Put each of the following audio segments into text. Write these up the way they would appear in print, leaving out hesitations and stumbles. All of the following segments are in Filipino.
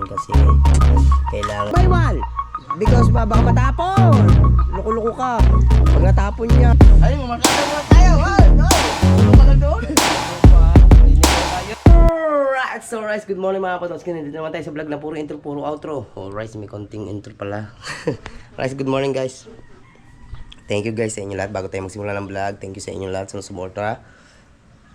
kasi kailangan bawal because baka matapon. Loko-loko ka pag natapon niya. Ay, magkakaroon tayo. Ano ka lang doon? Alright, so guys, good morning mga patos. Dito naman tayo sa vlog na puro intro, puro outro. Alright, may konting intro pala. Alright, good morning guys. Thank you guys sa inyo lahat bago tayo magsimula ng vlog. Thank you sa inyo lahat sa sumuporta,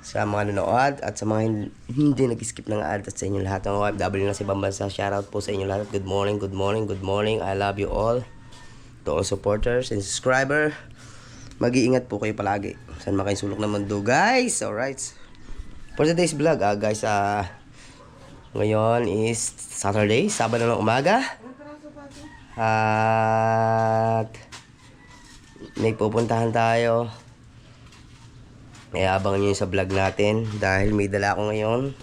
sa mga nanonood at sa mga hindi nag-skip ng ad, at sa inyo lahat ng OFW na sa ibang bansa. Shoutout po sa inyo lahat. Good morning, good morning, good morning. I love you all. To all supporters and subscriber. Mag-iingat po kayo palagi. Saan man kayong sulok ng mundo guys. Alright. For today's vlog guys, ngayon is Saturday, Sabado ng umaga. At may pupuntahan tayo. May abangan nyo sa vlog natin dahil may dala ako ngayon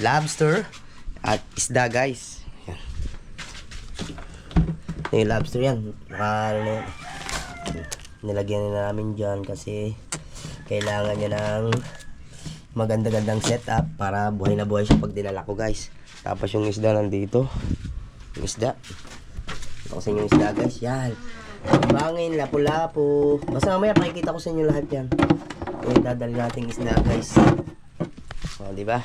lobster at isda guys. Yan. Yung lobster yan, nilagyan na namin dyan kasi kailangan niya ng maganda-gandang setup para buhay na buhay siya pag dinala ko guys. Tapos yung isda nandito, yung isda ito kasi yung isda guys, yan bangin, lapu-lapu. Basta mamaya pakikita ko sa inyo lahat yan. Dadali natin isda guys. O, diba?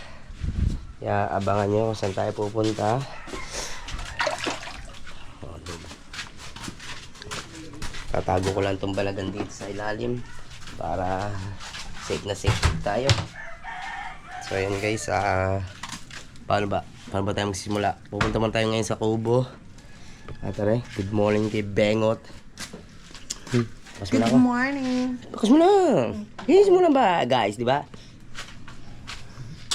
Kaya abangan nyo kung saan tayo pupunta. O, diba? Tatago ko lang itong balagan dito sa ilalim para safe na safe tayo. So ayan guys, paano ba tayo magsisimula? Pupunta man tayo ngayon sa Kubo. At good morning kay Bengot. Good morning. Bakas mo na. Hinis mo na ba guys, di ba?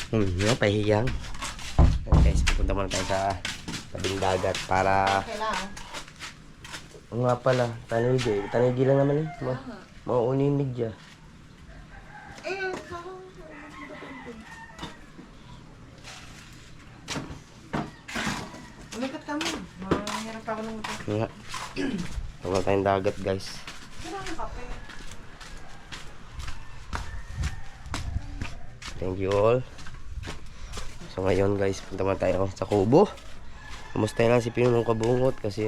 Yung pahiyang. Okay, so pupunta muna tayo sa tabing dagat para nga pala, tanigi lang naman eh. Mauuni yung media. Umikat ka mo. Mahirap pa ako ng ito. Nga. Tawag tayong dagat guys. Thank you all. So ngayon guys, punta man tayo sa Kubo. Kumustahin lang si Pinong Kabungot kasi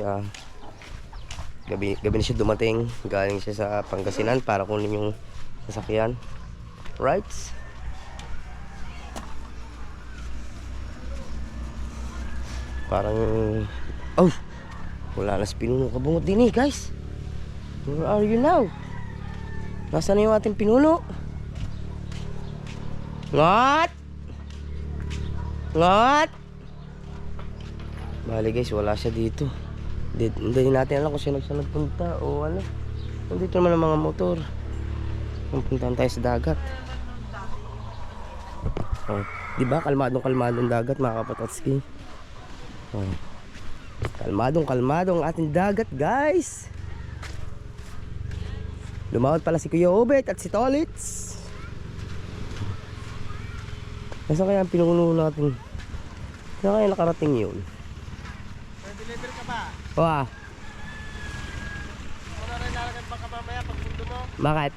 gabi na siya dumating. Galing siya sa Pangasinan para kunin yung sasakyan. Right? Parang wala na si Pinuno Kabungot din eh guys. Where are you now? Nasaan na yung ating pinuno? Ngot! Ngot! Bali guys, wala siya dito. Hindi natin alam kung saan nagpunta o ano. Nandito naman ang mga motor. Puntahan tayo sa dagat. Oh, diba? Kalmadong dagat mga kapatotski. Oh. Kalmadong ating dagat guys. Lumawad pala si Kuya Obet at si Tolits. Nasaan kaya ang pinuno natin? Saan kaya nakarating yun? Deliver ka ba? Wah. Wala rin nalagad ba ka mamaya pag punto mo? Bakit?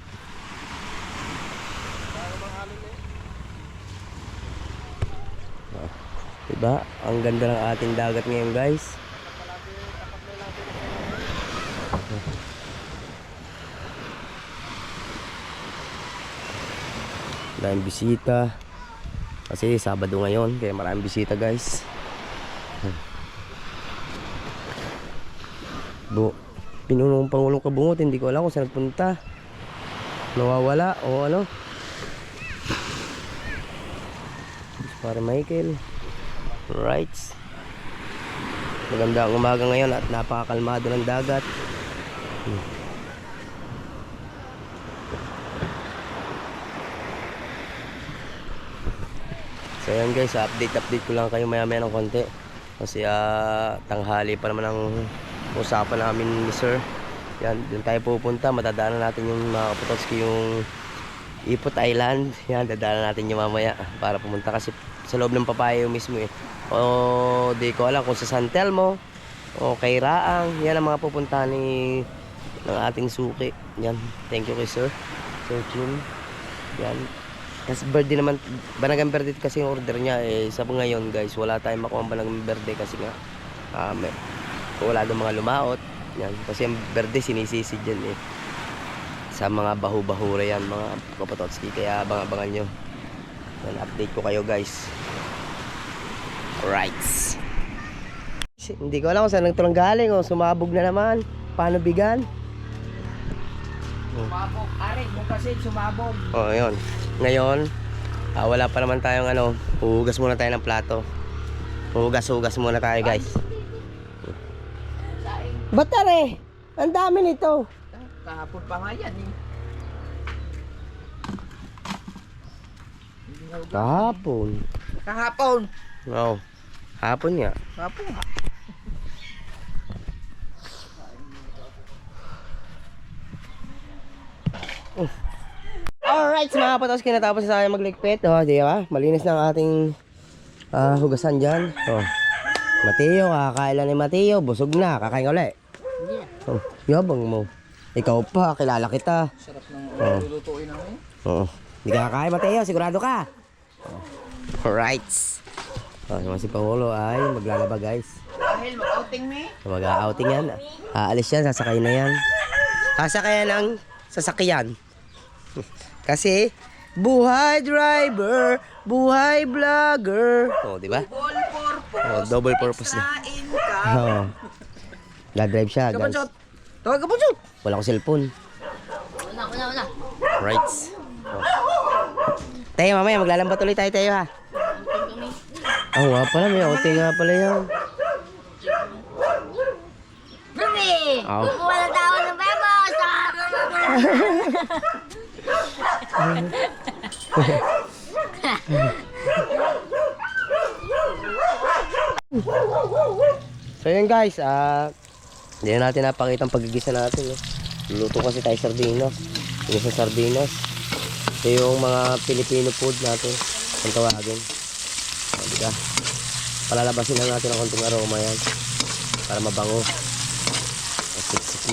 Para manghalon eh. Diba? Ang ganda ng ating dagat ngayon guys. Maraming bisita kasi Sabado ngayon kaya maraming bisita guys. Pinunong Pangulong Kabungot, hindi ko alam kung saan nagpunta, nawawala o ano. Para Michael, right? Maganda ang umaga ngayon at napakakalmado ng dagat. So yan guys, update ko lang kayo maya ng konti kasi tanghali pa naman ang usapan namin ni Sir. Yan, dun tayo pupunta, matadaanan natin yung mga kapatotski, yung Ipot Island. Yan, dadaanan natin yung mamaya para pumunta kasi sa loob ng Papayo mismo eh. O di ko alam kung sa San Telmo o kay Raang. Yan ang mga pupuntahan ng ating suki. Yan, thank you kay Sir Jim. Yan, Kasi birthday naman, Banagang Verde kasi yung order niya eh. Sa ngayon guys, wala tayong makuha ang Banagang Verde kasi nga wala daw mga lumaot. Yan. Kasi ang verde sinisisi dyan eh. Sa mga bahu-bahura yan mga kapatotski. Kaya abang-abangan nyo. Yan, update ko kayo guys. Alright. Hindi ko alam kung saan nagtulang galing. Oh. Sumabog na naman. Paano bigan? Sumabog. Ari, bukasin, sumabog. Oh, yun. Ngayon, wala pa naman tayong huhugas muna tayo ng plato. Huhugas muna tayo guys. Ba't tare? Ang dami nito. Kahapon pa nga yan eh. Kahapon. Kahapon. Oo. Hapon nga. Kahapon nga. Alright, mga kapatos, kinatapos na tayo magligpit. Oh, di ba? Malinis na ang ating hugasan dyan. Oh. Mateo, kakailan ni Mateo. Busog na, kakain ka ulit. Oh, yabang mo. Ikaw pa, kilala kita. Sarap ng lulutuin namin. Oo. Hindi ka kakain, Mateo. Sigurado ka. Oh. Alright. Oh, naman si Paolo ay maglalaba, guys. Dahil mag-outing me. Mag-outing yan. Aalis yan, sasakay na yan. Sasakayan ng sasakyan. Kasi, buhay driver, buhay vlogger. Oh, di ba? Double purpose. Oh, double purpose na. Extra income. Oh. Ga-drive siya, guys. Kapunchot. Tawag kapunchot. Wala ko cellphone. Wala. Right. Oh. Tayo, mamaya maglalambat ulit tayo, ha. Oh, nga pala, may outing nga pala yan. Ruby! Oh. Kukuha na tao ng bebos! So yun guys, hindi na natin napakita ang paggigisa natin. Luluto kasi tayo sardinas. Gisa sardinas. Ito yung mga Filipino food natin. Ang tawagin. Diba? Palalabasin lang natin ang konting aroma yan. Para mabango.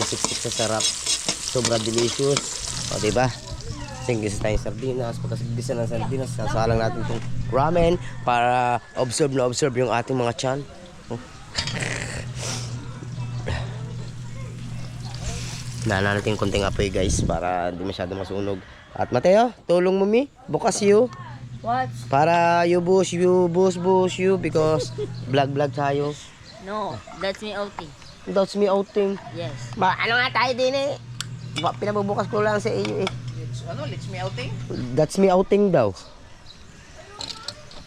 Siksik sa sarap. Sobra delicious. O diba? Gisa tayong sardinas. Pagkasagisa ng sardinas, sasalang natin itong ramen para observe yung ating mga tiyan. Nana natin konting apoy guys para hindi masyado masunog. At Mateo, tulong mo mi. Bukas you. What? Para you boost you because vlog tayo. No, that's me outing. That's me outing. Yes. Ba, ano nga tayo din eh. Pinabubukas ko lang sa iyo eh. Let's me outing. That's me outing daw.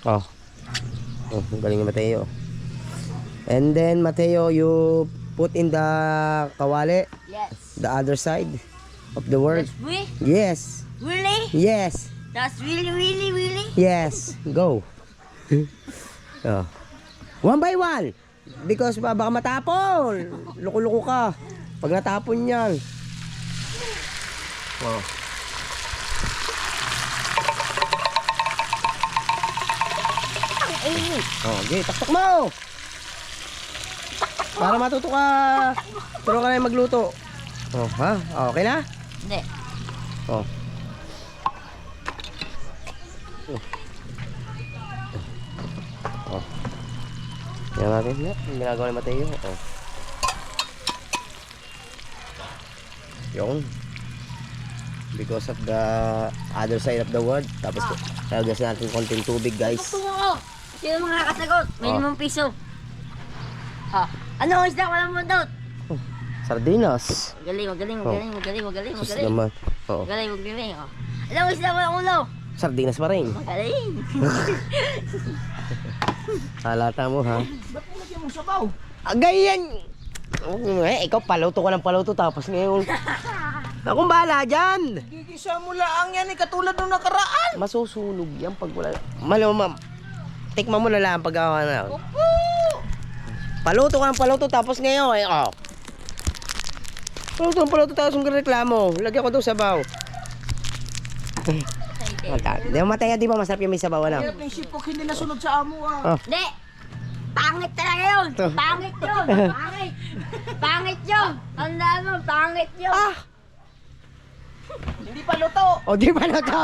Oh. Oh, galing ni Mateo. And then Mateo, you put in the kawali, Yes. the other side of the word. We? Yes. Really? Yes. That's really? Yes. Go. Oh. One by one. Because baka matapon. Loko-loko ka. Pag natapon yan. Oh. Oh, okay, taktak mo. Para matuto ka. Tulungan ka na magluto. Oh, ha? Okay na? Hindi. Oh. Oh. Yan natin. Yung ginagawa ni Mateo. Oh. Yung. Because of the other side of the world. Tapos, lagyan natin konting tubig, guys. Gusto mo. Sino mga kasagot? May limang piso. Ha? Ano ang isda? Walang mundot. Sardinas. Magaling. Sus naman. Oo. Magaling. Oh. Ano ang isda? Walang ulo. Sardinas pa rin. Magaling. Halata mo, ha? Ba't nilagyan mo sabaw? Ganyan. Ikaw paluto ka ng paluto tapos ngayon. Akong bahala dyan. Gigisa mo lang yan eh, katulad nung nakaraan. Masusunog yan pag wala. Ma'am. Tikman mo na lang pag na. Opo! Paluto ka ng paluto tapos ngayon. Oh. Paluto tapos yung reklamo. Lagyan ko daw sabaw. Hindi mo mataya, di ba masarap yung may sabaw na? Hirap ng sipok, hindi nasunod sa amo ah. Hindi. Pangit talaga yun. Pangit yun. Pangit yun. Tandaan mo, pangit yun. Hindi pa luto. O, di ba na to?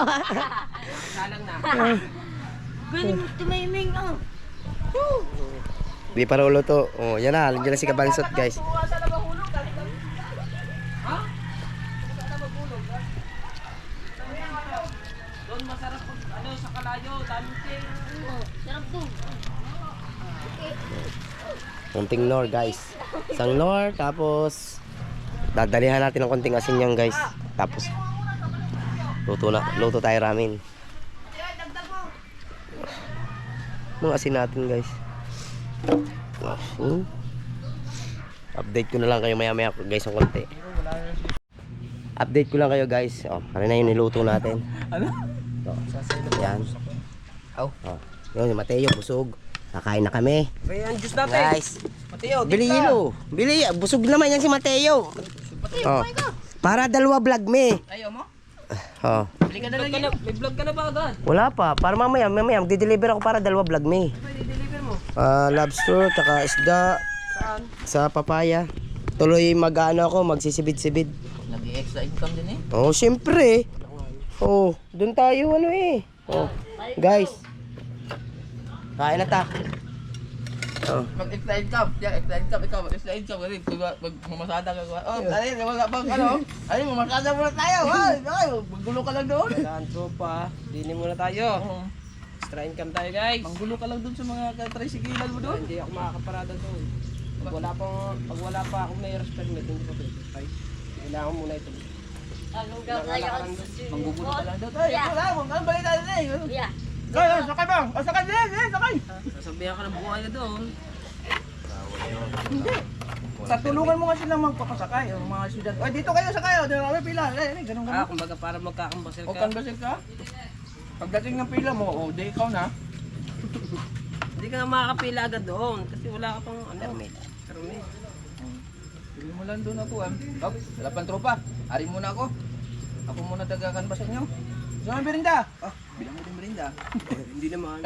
Salang na. Galing mo tumiming ah. Di pa ulo to. O, yan na. Nandiyan na si Kabansot, guys. Tuwa sa labahulog. Ha? Sa labahulog. Doon masarap pag ano sa kalayo, dami sing. Oh, sarap doon. Konting nor, guys. Isang nor, tapos dadalihan natin ng konting asin yan, guys. Tapos luto tayo ramen. Nung asin natin, guys. Update ko na lang kayo maya-maya, guys, ng konti. Update ko lang kayo, guys. Oh, ano na yung niluto natin. Ano? Oh, yan. Oh, yun, si Mateo, busog. Kakain na kami. Kaya ang juice natin. Guys, Mateo, bili yelo. Bili, busog naman yan si Mateo. Oh, para dalawa vlog me. Ayaw mo? Oh, Bili ka na lang yun. May vlog ka na ba agad? wala pa. Para mamaya, magde-deliver ako para dalawa vlog me. Pwede deliver mo. Lobster, tsaka isda, Saan? sa papaya. Tuloy mag-ano ako, magsisibid-sibid. Nag-i-extra income din eh. Oh, syempre. Oh, doon tayo ano eh. Oh, guys. Kain na ta. Oh. Mag-extra income. Extra income. Ikaw mag-extra income. Kasi pag mamasada ka. Oh, alin, wala bang ano? Alin, mamasada muna tayo. Ay, maggulo ka lang doon. Kailangan tropa, dinin muna tayo. Extra income tayo guys. Manggulo ka lang doon sa mga tricyclean mo doon. Hindi ako makakaparada doon. Pag wala pa akong mayroon permit, hindi pa pwede. Guys, kailangan muna ito. Ano daw kaya ka? Manggugulo ka lang doon. Ay, wala mo. Ang balik tayo na eh. Kuya. Ay, sakay bang? Sakay din. Sakay. Sasabihan ka ng buhay ka doon. Hindi. Sa tulungan mo nga silang magpapasakay. Ang mga siyudad. Ay, dito kayo sakay. Dito kami pila. Ganun Ah, kumbaga para magkakambasel O ka. kanbasin ka. Pagdating ng pila mo, di ikaw na. Hindi ka nga makakapila agad doon kasi wala ka pang ano. Permit. Permit. Pili mo lang doon ako. Oh, wala pang tropa. Ari muna ako. Ako muna taga-kanbasin nyo. Gusto mo ng merinda? Ah, bilang mo din merinda. Hindi naman.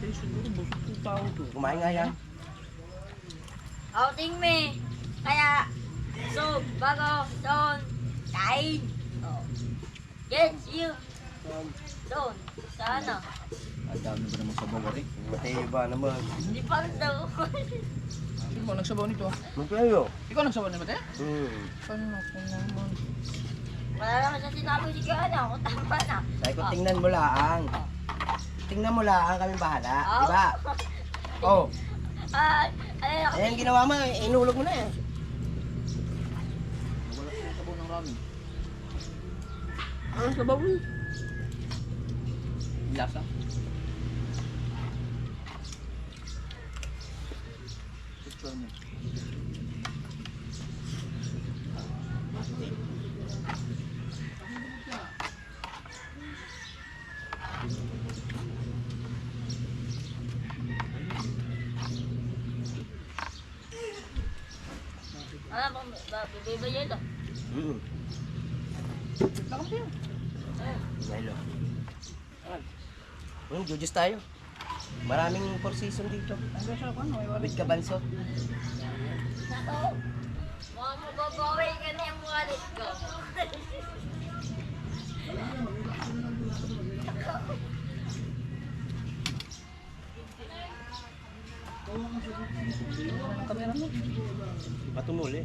Siguro busog yung tao to. Kumain nga yan. Outing me. Kaya, so, bago, doon, kain. Oh. Get you. Doon, sana. Ang dami ba naman sabaw rin? Mateo ba naman? Hindi pa daw. Sino mo nagsabaw nito? Mateo. Ikaw nagsabaw ni Mate? Hmm. Paano ako naman? Wala naman siya sinabi si Gana. Kung tama na. Sabi ko, tingnan mo laang. Tingnan mo laang, kami bahala. Di ba? Oh, Ah, ano na ayan ginawa mo, inulog mo na eh. Wala ko sabaw ng ramen. Ano sabaw mo? Lasa. Picture niya. Ano ba, bibigay yelo? Hmm. Lakam tayo. Milo. Jujus tayo. Maraming four season dito. Ang gasa ko ano? With Kabansot. Nato. Mga mababawi ka na yung wallet ko. Kamera mo. Matumuli.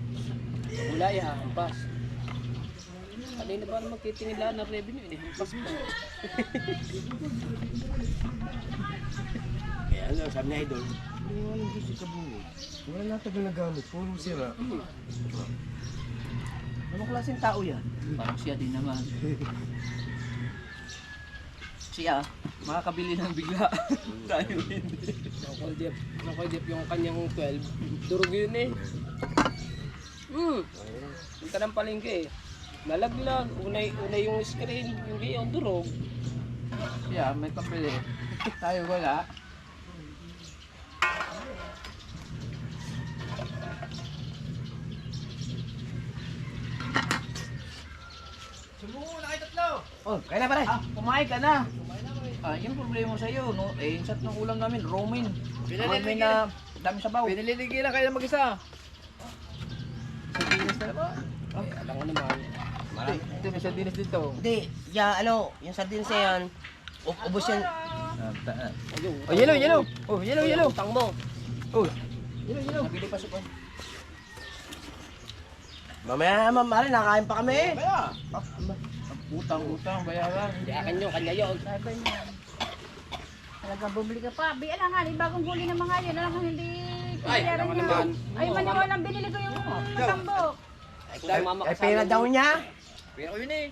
Wala ya, hampas. Kanina pa naman titingin ng revenue eh. Hampas pa. Kaya ano, sabi na idol. Hindi wala yung gusto sa buhay. Wala na tagal na gamit. Puro sira. Anong klaseng tao yan? Parang siya din naman. Siya, makakabili ng bigla. Tayo hindi. Nakoldip yung kanyang 12. Durog yun eh. Punta ng palengke eh. Nalaglag. Unay yung screen. Hindi yung durog. Siya, may pambili. Tayo wala. Oh, kaya na pare. Ah, kumain ka na. Ah, yung problema sa iyo, no? Eh, insat ng ulam namin, romaine. Romaine na dami sabaw. Pinaliligi lang kayo mag-isa. ba? Alam ko naman. Marami. Ito, may sardinas dito. Hindi, yung sardines na yan, ubos yan. Oh, yellow. Oh, yellow. Utang mo. Oh, yellow. Nabili pa siya. Mamaya naman, mali, nakain pa kami. Kaya. Utang, bayaran. Hindi akin yun, kanya yun. Talaga bumili ka pa. Biya lang nga, bagong huli ng mga yun. Alam ko hindi Ay, alam ko naman. Ay, maniwalang binili ko yung tambok. Dahil mama Ay, pera daw niya. Pero yun eh.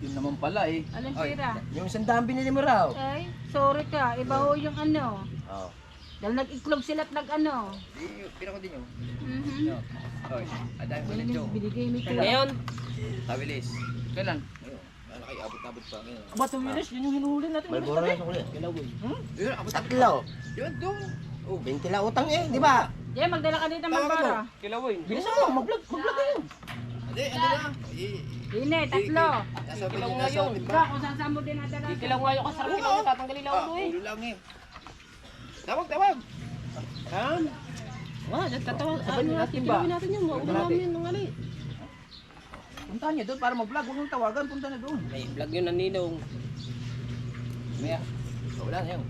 Yun naman pala eh. Anong tira? Yung 100 binili mo raw. Ay, sorry ka. Iba ho yung ano. Oh. Dahil nag-iklog sila at nag-ano. Pira ko din yun. Mhm. Oy, aday mo ulit yun. Binigay mo ito. Ngayon, Tabilis. Kailan? Ngayon. Ano kayo, abot-abot pa ngayon. aba 2 minutes, yun yung hinuhuli natin. Malboro na sa kulit. Kilawin. Yun, abot. Tatlo. Yun, doon. Oh, 20 lang utang eh, di ba? Jay, magdala ka dito ng para. Kilawin. Bilisan mo, mag-vlog kayo. Hindi, ano lang. Dine, tatlo. Nasa Kilaw nasa ngayon. Ikaw, kung saan saan mo din nadala. Kilaw nga yung kasarap kilaw, tatanggalin lang ulo eh. ulo lang eh. Tawag. Han? Wah, tatawag. Sabay natin ba? Kilawin natin yun, maulo namin ng ali. Punta niya doon para mag-vlog. Huwag mong tawagan, punta na doon. May vlog yun ng ninong. Maya. Wala na yun.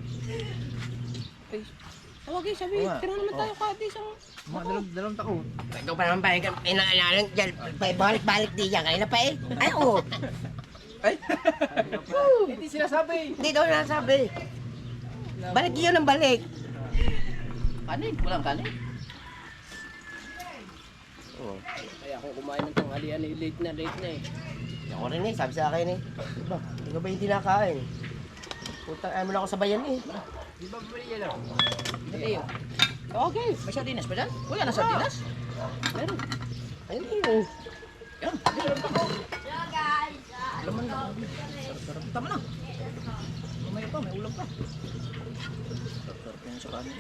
Tawagin, sabi, Oo nga. tira naman tayo kahit isang... Mga dalawang taon. Ikaw pa naman pa, inaalan dyan, balik-balik di yan, kanina pa eh. Ay, oo. Ay! Hindi sinasabi. Hindi daw nasabi. Balik yun ang balik. Kanin, walang kanin. Oo. Kaya kung kumain ng tanghalian eh, late na eh. Ako rin eh, sabi sa akin eh. Diba, hindi ko ba hindi nakain? Putang, ayaw mo na ako sa bayan eh. Di ba bumili yan lang? Hindi yun. Okay. May sardinas pa dyan? Wala na sardinas? Meron. Ayun yun. Yan. Laman na. Sarap. Tama na. May pa, may ulam pa. Sarap yung sa kanin.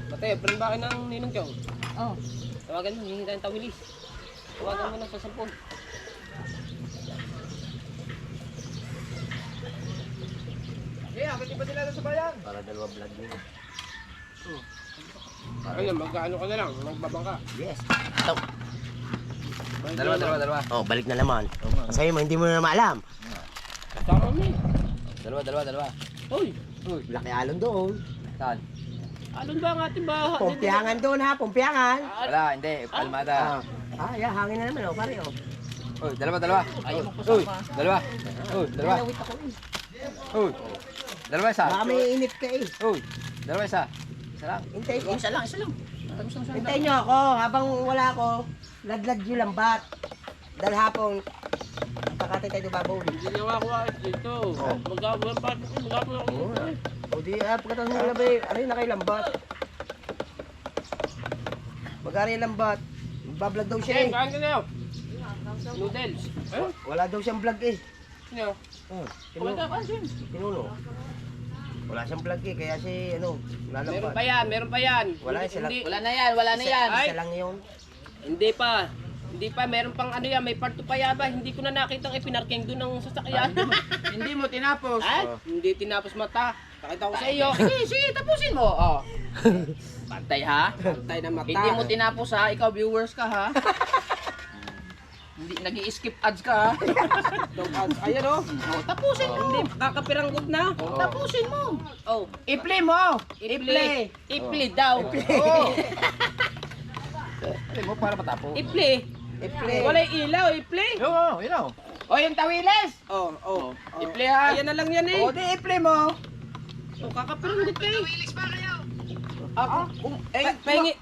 Mate, friend ba kayo ng ninong Chong? Oh. Tawagan mo, hihingi tayong tawilis. Tawagan mo na sa 10. Yeah, bakit ba sila sa bayan? Para dalawa vlog niya. Ayun, magkaano ka na lang, magbabangka. Yes. Ito. Dalawa. Oh, balik na naman. Sa'yo mo, hindi mo na maalam. Sama mo eh. Dalawa. Uy, Laki alon doon. Saan? alon ba ang ating baha? Pumpiyangan doon ha, pumpiyangan. Wala, hindi. Palmada. Yeah, hangin na naman oh, pare oh. Uy, dalawa. Ayaw mo Uy, pasama. dalawa. Nalawit ako eh. Uy. Dalawa isa. Baka may inip ka eh. Uy, dalawa isa. Isa lang. Hintay, Isa lang. hintayin nyo ako, habang wala ako, ladlad yung lambat. Dahil hapon, kakatay tayo babaw. Hindi na ako ayos dito. Magkakaroon pa ako dito. O di, pagkatapos mo labi, aray na kayo lambat. Mag-ari yung lambat. Magbablog daw siya Okay, eh. kain ka na yun. Noodles. Eh? Wala daw siyang vlog eh. Sino? Tinuno. Kumakain. Tinuno. Wala siyang vlog eh, kaya si ano, Meron lalambat. pa yan. Wala, isa lang. Hindi, Wala na yan. Ay. Isa lang yun. Hindi pa, meron pang ano yan, may part 2 pa yaba. Hindi ko na nakitang ipinarking doon ng sasakyan. Hindi mo tinapos. Ay, hindi tinapos mata. Pakita ko sa iyo. Sige, tapusin mo. Oh. Pantay ha? Pantay na mata. Hindi mo tinapos ha, ikaw viewers ka ha. Hindi nag-i-skip ads ka ha. Don't ads. Ayan oh. Oh, tapusin mo. Hindi kakapiranggot na. Tapusin mo. Oh, I-play mo. i-play. I-play daw. Oh. I-play mo para matapos. I-play. I-play. Wala ilaw, i-play. Oo, yun o. O, yung tawilis! Oh. I-play ha. Ayan na lang yan eh. O, di i-play mo. O, kakapiranggot ka eh. Tawilis pa kayo.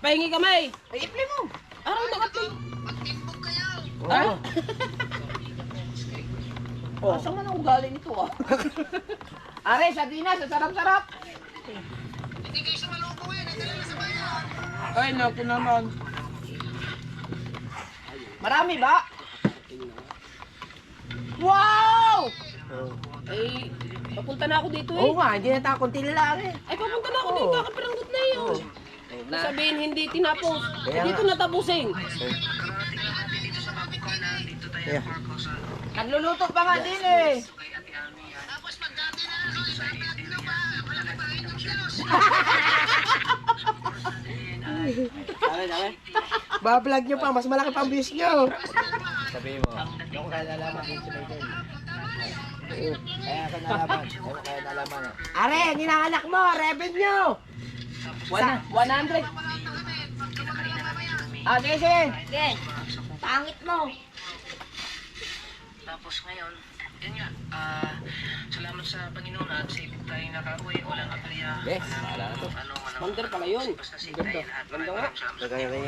Pahingi kamay. I-play mo. Araw naka-play. Oo. Ah? Oh. Saan man ang ugali nito ah? Are, sardinas, sarap-sarap. Ay, naku naman. Marami ba? Wow! Eh, papunta na ako dito eh. Oo nga, hindi na tayo konti lang eh. Ay, papunta na ako dito. Kakapiranggot na yun. Sabihin, hindi tinapos. Kaya Dito nga. natapusin. Yeah. Nagluluto pa nga din eh. Ba-vlog nyo pa, mas malaki pa ang views nyo. Sabihin mo, hindi ko kaya nalaman din si Michael. Kaya ka nalaman. Hindi ko kaya nalaman. Are, ang inaanak mo, revenue. 100. Ah, sige, sige. Okay. Pangit mo. Tapos ngayon, yun nga, salamat sa Panginoon at sa ibig tayo nakauwi, walang aperya. Yes, wala na to. Mandar pala yun. Basta safe tayo lahat. Maraming Kagaya kay...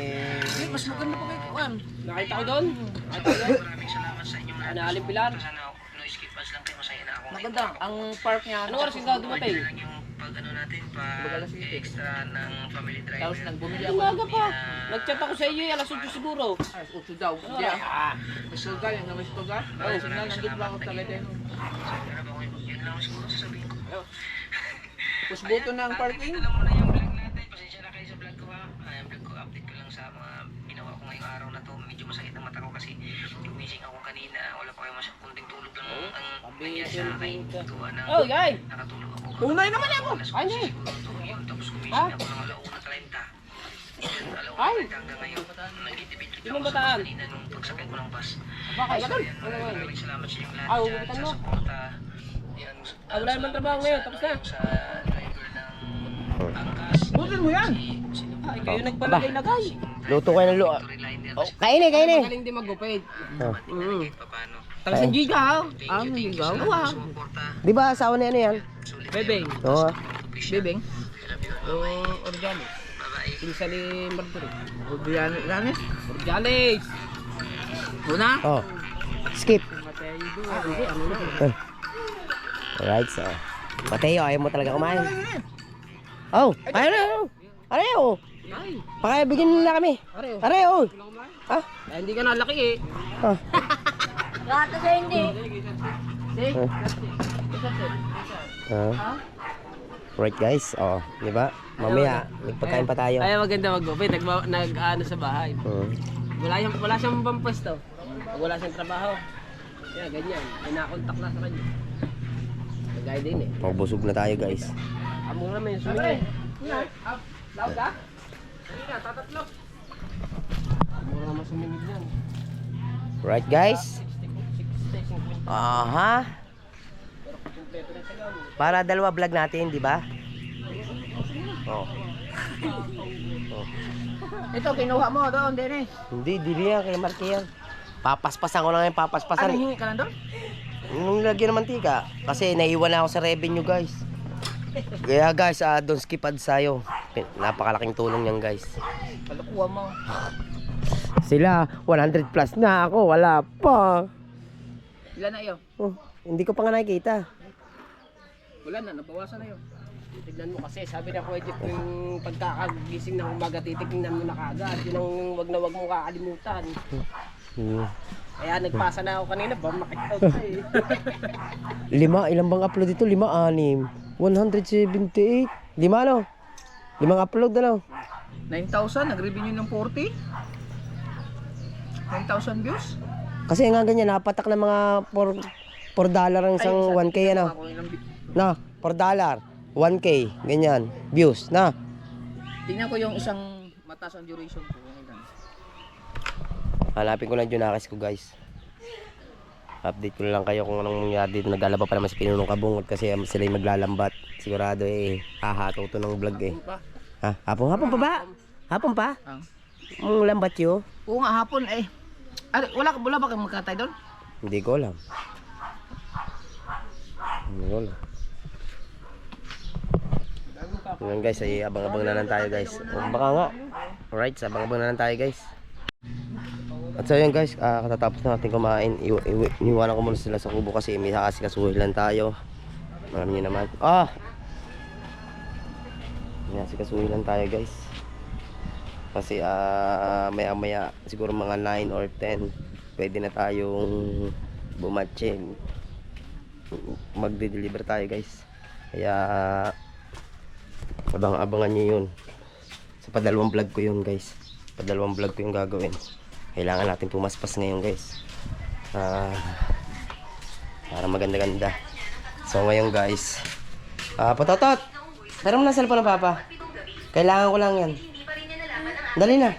Mas maganda pa kayo, Juan. Nakita ko doon. Nakita ko doon. maraming salamat sa inyong lahat. Naalim pilar. Sana no skip pass lang kayo, masaya na ako. Maganda. Ang park niya. Ano oras yung dumating? Lang yung pag ano natin, pag extra ng family driver. Tapos nagbumili ako. Umaga pa. Nag-chat ako sa iyo, alas 8 siguro. Alas 8 daw. Hindi ah. May sugal, yung may sugal. Oo, sugal. Nandito ba ako talaga din. Yun lang siguro sasabihin ko. Pusbuto na ang parking. Ito lang muna yung vlog natin. Pasensya na kayo sa vlog ko ha. Yung vlog ko, update ko lang sa mga ginawa ko ngayong araw na to. Medyo masakit ang mata ko kasi gumising ako kanina. Wala pa kayo kunting tulog lang ang nangyari sa akin. Tuwa na Oh, yay. nakatulog ako. Tunay naman ako. Ay, hindi. Yun, tapos gumising Ha? ako ng alauna 30. Ay. Hanggang ngayon, nagtitipid-tipid Sinong ako sa bataan? kanina nung pagsakay ko ng bus. Baka ganun. Maraming salamat sa inyong Ah, lahat ugutan dyan mo. sa suporta. Yan, Ah, wala naman trabaho ngayon. Tapos na. sa driver ng angkas. Butin mo yan. Ay, kayo nagpalagay-lagay. Luto kayo ng luto. Relinder Oh, kain eh, kain eh. Magaling din mag-gupit. Oh. paano. Taga San Giga ha? Ah, San Giga. Uwa. Suporta. Di ba asawa na ano yan? Bebeng. Oo. Bebeng. Yung organo. Bye-bye. Pinsa ni Marjorie. Organo? Orgales. Una? Oh. Skip. Ah, hindi. Ano na? Alright, so. Mateo, ayaw mo talaga kumain. Oh, ayaw na. Areo. Ay. Pakibigyan nila kami. Areo. Areo. Ah. Ay, hindi ka nalaki eh. Ah. Gato sa hindi. See? Ah. Right guys, oh, di ba? Mamaya, magpagkain pa tayo. Ay, maganda mag-gupit. Nag-ano sa bahay. Wala siyang pampwesto. Wala siyang trabaho. Kaya ganyan. Pinakontak na sa kanya. Nagay din eh. Magbusog na tayo guys. Amo naman yung sumingin. Laog ka? Hindi na, tatatlo. Amo naman sumingin yan. Right guys? Aha. Para dalawa vlog natin, di ba? Oh. Ito, kinuha mo doon din eh. Hindi, dili yan, kay Marky yan. Papaspasan ko lang yung Ano, papaspasan. hingi ka lang doon? Nung lagyan ng mantika. Kasi naiwan na ako sa revenue guys. Kaya guys, don't skip ads tayo. Napakalaking tulong yan guys. Kalukuha mo. Sila, 100 plus na ako, wala pa. Ilan na iyo? Oh, hindi ko pa nga nakikita. Wala na, nabawasan na yun. Tignan mo kasi, sabi na Kuya Jeff, yung pagkakagising ng umaga, titignan mo na kagad. Yun ang wag na wag mo kakalimutan. Kaya nagpasa na ako kanina, ba makikita ka eh. Ilang bang upload dito? 5, 6, 178. 5 ano? 5 upload ano? 9,000, nag-revenue ng 40. 9,000 views. Kasi nga ganyan, napatak ng mga $4 ang isang 1K ano? Ako ilang Na, $4, 1K, ganyan, views, na. tingnan ko yung isang mataas ang duration ko. Ilan. Hanapin ko lang Junakis ko guys. Update ko lang kayo kung anong nangyari dito. Nag-alaba pa naman si Pinunong Kabungot kasi sila yung maglalambat. Sigurado eh, hahataw to ng vlog eh. Pa. Ha? Hapon pa ba? Hapon pa? Ang. Mong lambat yun? Oo nga, hapon eh. Ay, wala ba kang magkatay doon? Hindi ko alam. Hindi ko alam. Ngayon guys, ay abang-abang na lang tayo guys. O, baka nga. Alright, abang-abang na lang tayo guys. At so yun guys, katatapos na natin kumain. Iniwanan ko muna sila sa kubo kasi may kasuhin lang tayo. Alam niyo naman. May kasuhin lang tayo guys. Kasi maya maya siguro mga 9 or 10 pwede na tayong bumatche. Magde-deliver tayo guys. Kaya abang-abangan nyo yun. Sa padalawang vlog ko yun guys. Padalawang vlog ko yung gagawin. Kailangan natin pumaspas ngayon guys. Para maganda-ganda. So ngayon guys, Patotot! Tara mo na cellphone ng papa. Kailangan ko lang yan. Dali na.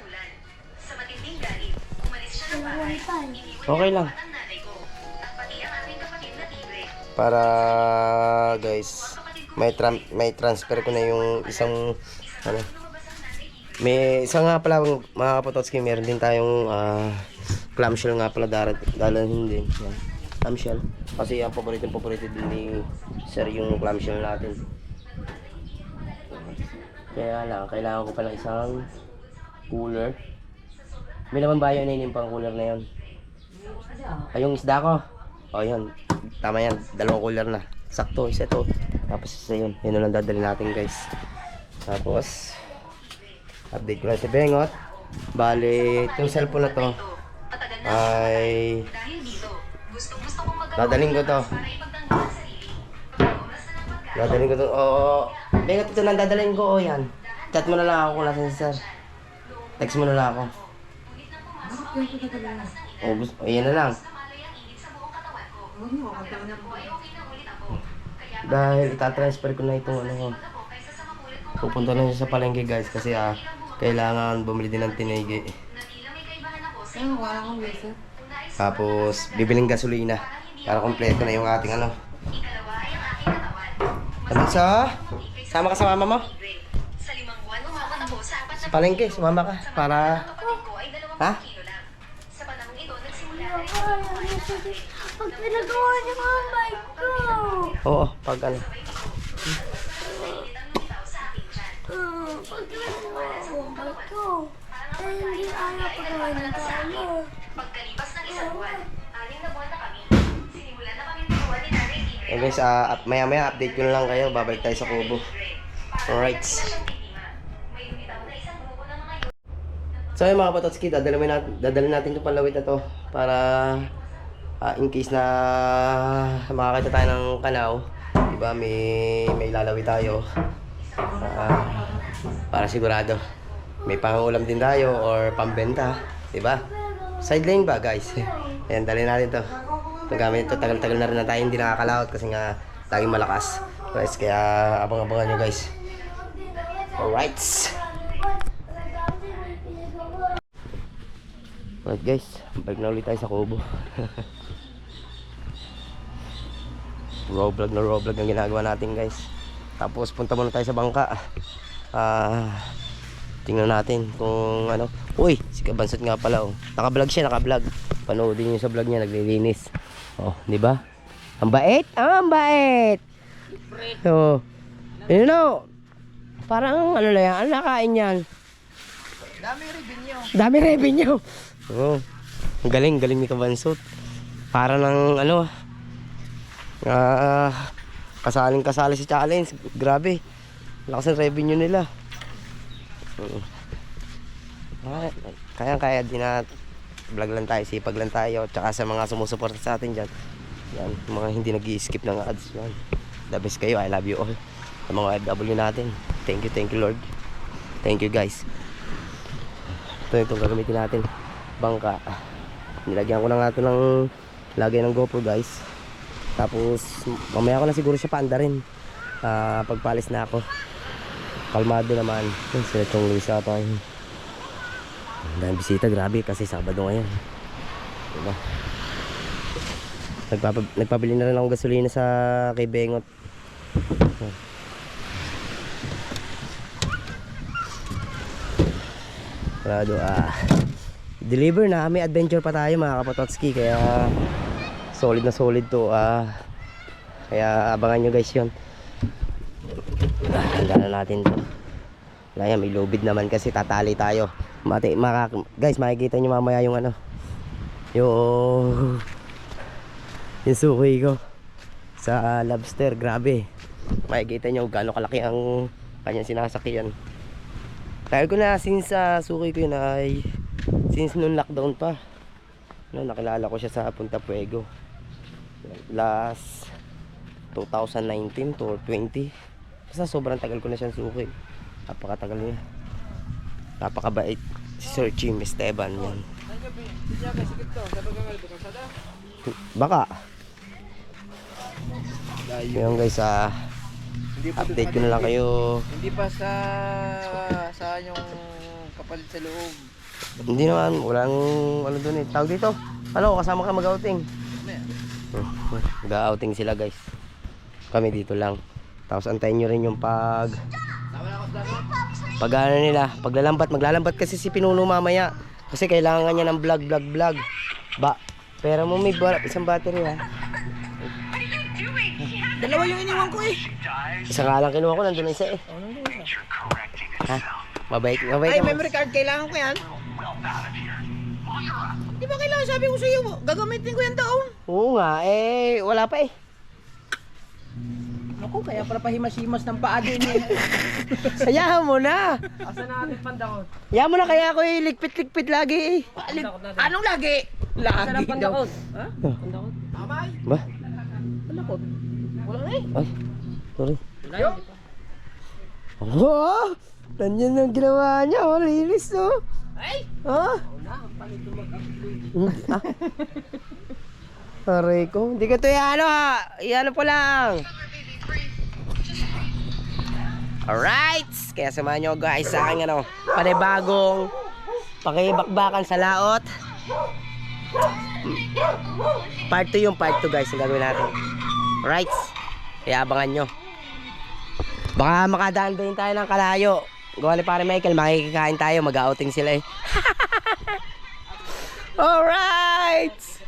Sa matinding galit, umalis siya ng bahay. Hindi ko Okay lang. ang nanay ko. At pati ang aming kapatid na tigre. Para guys, may transfer ko na yung isang ano. May isa nga pala mga kapatotski, meron din tayong clamshell nga pala dalahin din. Yan. Clamshell. Kasi ang paborito din ni Sir yung clamshell natin. Kaya lang, kailangan ko pa ng isang cooler. May naman ba yun pang cooler na yun? Ay, yung isda ko. O yun, tama yan. 2 cooler na. Sakto, isa to. Tapos isa yun. Yun na lang dadali natin guys. Tapos, update ko lang si Bengot. Bali, itong cellphone na to ay Dahil dito, gusto kong magawa dadaling ko to. para ipagtanggol ang sarili. Pag-oras na ng pagkain. Dadaling ko to. Oo. Bengot, ito lang dadaling ko. O yan. Chat mo na lang ako kung nasan si Sir. Text mo na lang ako. O, yan na lang. Dahil itatransfer ko na itong ano ko. Pupunta na siya sa palengke guys kasi kailangan bumili din ng tinigi. Tapos bibiling gasolina para kompleto na yung ating ano. Ano sa? Sama ka sa mama mo? Sa 5 buwan, umabot ako sa 4 Sa palengke, sumama ka para kapatid ko ay 2 Ha? kilo lang. Sa panahong ito, nagsimula na rin Pag pinagawa niyo ang bike ko. Oo, pag ano. Pag pinagawa ang bike ko. Eh, hindi ayaw pagawa ng tama. pagkalipas ng 1 buwan. 6 na buwan na kami. Sinimulan na kami turuan ni Nanay Tigre. Eh guys, maya update ko na lang kayo. Babalik tayo sa kubo. Alright. May lumitaw na isang grupo ng mga So yun mga kapatotski, dadalhin natin itong palawit na to para in case na makakita tayo ng kanaw, diba, may lalawit tayo para sigurado may pangulam din tayo or pambenta, diba? Sideline ba guys? Ayan, dalhin natin to. Itong gamit ito, tagal-tagal na rin na tayo hindi nakakalawat kasi nga laging malakas guys, kaya abang-abangan nyo guys. Alright. Alright guys, balik na ulit tayo sa kubo. raw vlog ang ginagawa natin guys. Tapos punta muna tayo sa bangka. Tingnan natin kung ano. Uy, si Kabansot nga pala oh. Naka-vlog siya, naka-vlog. Panoodin niyo sa vlog niya, naglilinis. Oh, di ba? Ang bait, ang bait. So, you know, parang ano na yan, ang nakain yan. Dami revenue. Oh, ang galing ni Kabansot. Para ng ano, kasali sa challenge. Grabe. Lakas ng revenue nila. Kaya din na vlog lang tayo, sipag lang tayo. Tsaka sa mga sumusuporta sa atin dyan. Yan, mga hindi nag-i-skip ng ads. Yan. The best kayo, I love you all. Sa mga FW natin. Thank you Lord. Thank you guys. Itong gagamitin natin. Bangka. Nilagyan ko na nga ito ng lagay ng GoPro guys. Tapos mamaya ko na siguro siya paanda rin. Pagpalis na ako. Kalmado naman. Sila itong Luisa tayo. Dahil bisita, grabe kasi Sabado ngayon. Diba? Nagpabili na rin akong gasolina sa kay Bengot. Prado, deliver na, may adventure pa tayo mga kapatotski, kaya solid na solid to. Kaya abangan nyo guys yun. Handa na natin to. Wala yan, may lubid naman kasi tatali tayo. Guys, makikita nyo mamaya yung ano, yung suki ko sa lobster. Grabe, makikita nyo gaano kalaki ang kanyang sinasakyan. Dahil ko na since suki ko yun ay since nung lockdown pa, no, nakilala ko siya sa Punta Puego last 2019 to 20. Basta sobrang tagal ko na siyang suki. Napakatagal niya. Napakabait si Sir Jim Esteban yan. Baka yun guys, update ko na lang kayo. Hindi pa sa yung palit sa loob. Hindi naman, walang ano doon eh. Tawag dito. Ano, kasama ka mag-outing. Mag-outing sila guys. Kami dito lang. Tapos antayin nyo rin yung pag ano nila, maglalambat kasi si Pinuno mamaya. Kasi kailangan niya ng vlog. Ba, pero mo may isang battery ha. Dalawa yung iniwan ko eh. Isa nga lang kinuha ko, nandun na isa eh. Ha? Mabait Ay, naman. memory card, kailangan ko yan. Di ba kailangan sabi ko sa iyo, gagamitin ko yan daon? Oo nga, eh, wala pa eh. Naku, kaya pala pahimas-himas ng paa din eh. Sayahan mo na. Asa na ating pandakot? Yahan mo na kaya ako eh, likpit lagi eh. Anong lagi? Asa na Lagi daw. pandakot? Ha? Pandakot? Amay. Ba? Pandakot? Wala na eh. Ay, sorry. Wala yun. Oh, nanyan ang ginawa niya, oh, linis oh. Ay! Oh. Wala, ang palit mag-upload. Aray ko, hindi ko to ano ha, iano po lang. Alright, kaya samahan nyo guys sa aking ano, panibagong pakibakbakan sa laot. Part 2 yung part 2 guys, yung gagawin natin. Alright, kaya abangan nyo. Baka makadaan din tayo ng kalayo. Gawa ni pare Michael, makikikain tayo, mag-outing sila eh. Alright!